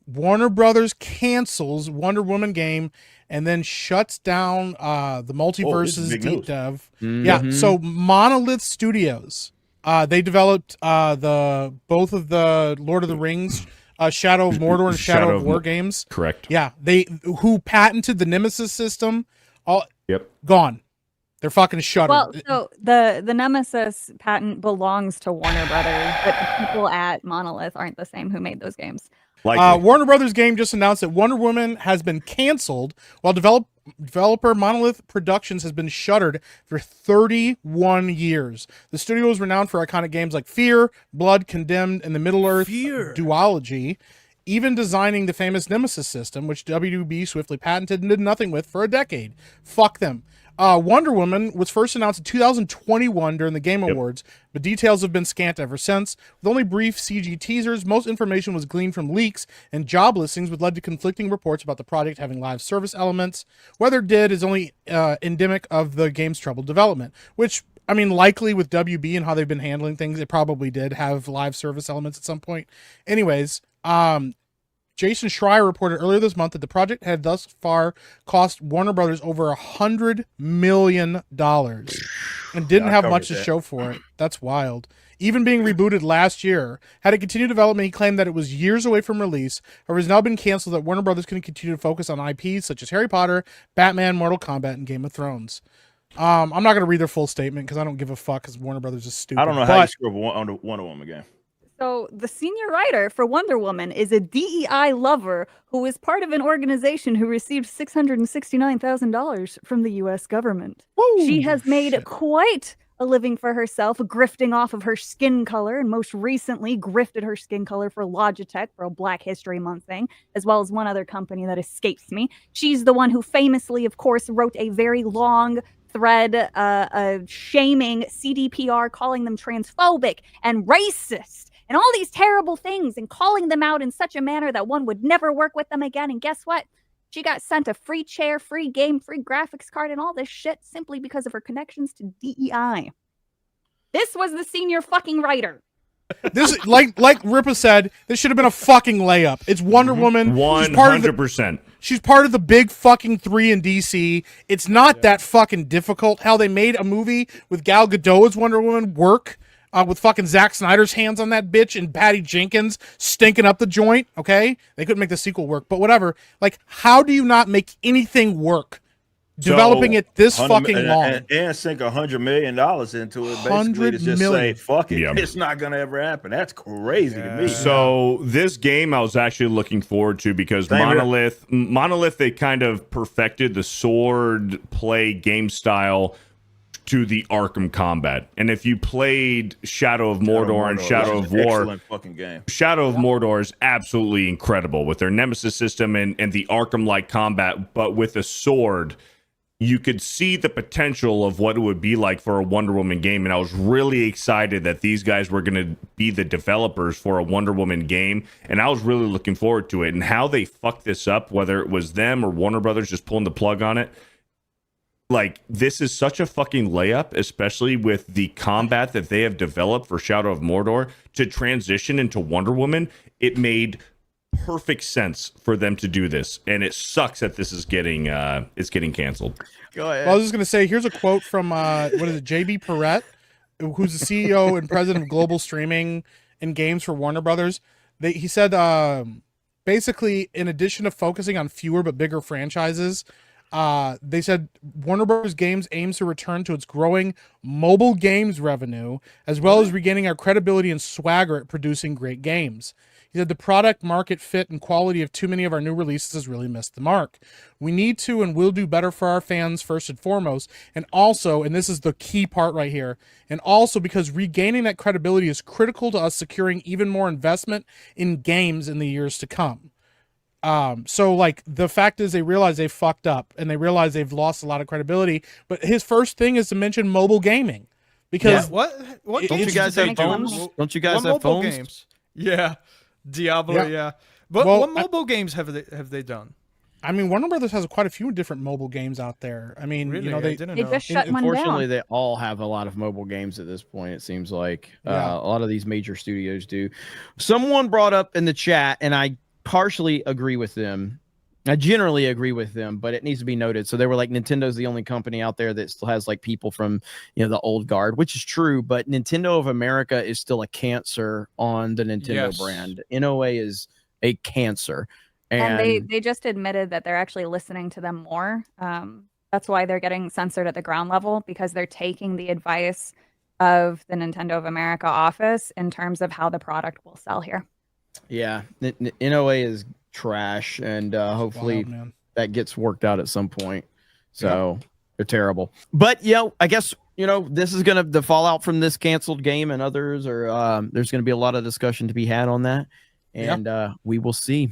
Warner Brothers cancels Wonder Woman game and then shuts down the Multiverse's dev. Yeah, so Monolith Studios, they developed both of the Lord of the Rings, Shadow of Mordor and Shadow of War games. Correct. Yeah, who patented the Nemesis system. All gone. They're fucking shuttered. Well, so the Nemesis patent belongs to Warner Brothers, but the people at Monolith aren't the same who made those games. Warner Brothers game just announced that Wonder Woman has been canceled, while developer Monolith Productions has been shuttered for 31 years. The studio is renowned for iconic games like Fear, Blood, Condemned, and the Middle-earth duology, even designing the famous Nemesis system, which WB swiftly patented and did nothing with for a decade. Fuck them. Wonder Woman was first announced in 2021 during the Game Awards, but details have been scant ever since. With only brief CG teasers, most information was gleaned from leaks and job listings, which led to conflicting reports about the project having live service elements. Whether it did is only endemic of the game's troubled development, which, I mean, likely with WB and how they've been handling things, it probably did have live service elements at some point. Anyways, Jason Schreier reported earlier this month that the project had thus far cost Warner Brothers over $100 million and didn't have much to show for it. That's wild. Even being rebooted last year, had it continued development, he claimed that it was years away from release, however, has now been canceled that Warner Brothers can continue to focus on IPs such as Harry Potter, Batman, Mortal Kombat, and Game of Thrones. I'm not going to read their full statement because I don't give a fuck because Warner Brothers is stupid. I don't know how you screw up on the Wonder Woman game. So the senior writer for Wonder Woman is a DEI lover who is part of an organization who received $669,000 from the U.S. government. Woo, she has made quite a living for herself, grifting off of her skin color, and most recently grifted her skin color for Logitech for a Black History Month thing, as well as one other company that escapes me. She's the one who famously, of course, wrote a very long thread shaming CDPR, calling them transphobic and racist and all these terrible things, and calling them out in such a manner that one would never work with them again. And guess what? She got sent a free chair, free game, free graphics card, and all this shit simply because of her connections to DEI. This was the senior fucking writer. This, like Ripa said, this should have been a fucking layup. It's Wonder Woman. 100%. She's part of the big fucking three in DC. It's not that fucking difficult. How they made a movie with Gal Gadot as Wonder Woman work. With fucking Zack Snyder's hands on that bitch and Patty Jenkins stinking up the joint, okay? They couldn't make the sequel work, but whatever. Like, how do you not make anything work? Developing it this fucking long. And sink $100 million into it, basically, to just say, fuck it, it's not going to ever happen. That's crazy to me. So this game I was actually looking forward to because Monolith, they kind of perfected the sword play game style to the Arkham combat. And if you played Shadow of Mordor and Shadow of War, excellent fucking game. Shadow of Mordor is absolutely incredible with their Nemesis system and the Arkham-like combat, but with a sword, you could see the potential of what it would be like for a Wonder Woman game. And I was really excited that these guys were going to be the developers for a Wonder Woman game. And I was really looking forward to it. And how they fucked this up, whether it was them or Warner Brothers just pulling the plug on it, like, this is such a fucking layup, especially with the combat that they have developed for Shadow of Mordor to transition into Wonder Woman. It made perfect sense for them to do this, and it sucks that this is getting canceled. Go ahead. Well, I was just gonna say, here's a quote from what is it, JB Perrette, who's the CEO and president of global streaming and games for Warner Brothers. He said, basically, in addition to focusing on fewer but bigger franchises, they said Warner Bros. Games aims to return to its growing mobile games revenue, as well as regaining our credibility and swagger at producing great games. He said the product, market fit, and quality of too many of our new releases has really missed the mark. We need to and will do better for our fans first and foremost, and also, and this is the key part right here, and also because regaining that credibility is critical to us securing even more investment in games in the years to come. So like the fact is they realize they fucked up and they realize they've lost a lot of credibility, but his first thing is to mention mobile gaming because what don't you guys have phones? Don't you guys have phones? Games? Yeah. Diablo, yeah. But what mobile games have they done? I mean, Warner Brothers has quite a few different mobile games out there. I mean, really? You know, they just shut one down. Unfortunately, they all have a lot of mobile games at this point. It seems like a lot of these major studios do. Someone brought up in the chat, and I partially agree with them. I generally agree with them, but it needs to be noted. So they were like, Nintendo's the only company out there that still has like people from, the old guard, which is true. But Nintendo of America is still a cancer on the Nintendo brand. NOA is a cancer. And they just admitted that they're actually listening to them more. That's why they're getting censored at the ground level, because they're taking the advice of the Nintendo of America office in terms of how the product will sell here. Yeah, NOA is trash, and hopefully that gets worked out at some point. So they're terrible. But I guess this is the fallout from this canceled game and others, or there's gonna be a lot of discussion to be had on that, and we will see.